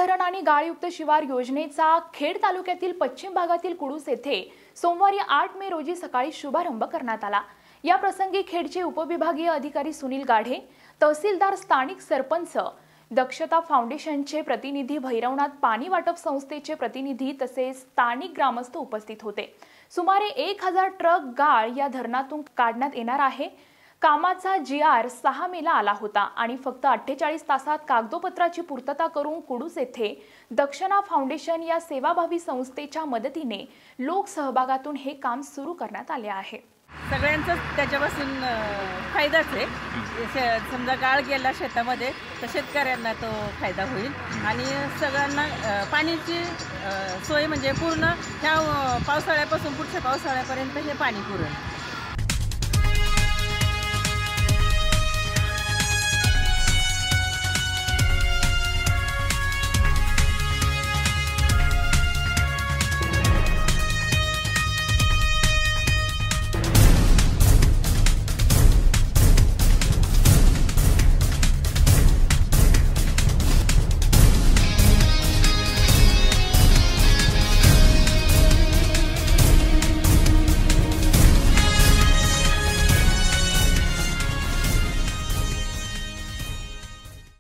धरण आणि गाळयुक्त शिवार योजनेचा खेड तालुक्यातील पश्चिम भागातील कुडूस येथे सोमवारी 8 मे रोजी सकाळी शुभारंभ करण्यात आला। या प्रसंगी खेडचे उपविभागीय अधिकारी सुनील गाढे, तहसीलदार, स्थानिक सरपंच, दक्षता फाउंडेशनचे प्रतिनिधी, भैरवनाथ पाणी वाटप संस्थेचे प्रतिनिधी तसेच स्थानिक ग्रामस्थ उपस्थित होते। सुमारे 1000 ट्रक गाळ या धरणातून काढण्यात येणार आहे। कामाचा GR 6 मेला आला होता आणि फक्त 48 तासात कागदोपत्राची पूर्तता करून कुडूस येथे दक्षता फाउंडेशन या सेवाभावी संस्थेच्या मदतीने लोक सहभागातून हे काम सुरू करण्यात आले आहे। सगळ्यांचा त्याच्यापासून फायदाच आहे। समजा गाळ गेला शेतामध्ये तर शेतकऱ्यांना तो फायदा होईल आणि सगळ्यांना पाण्याची सोय म्हणजे पूर्ण ह्या पावसाळ्यापासून पुढच्या पावसाळ्यापर्यंत हे पाणी पुरेल।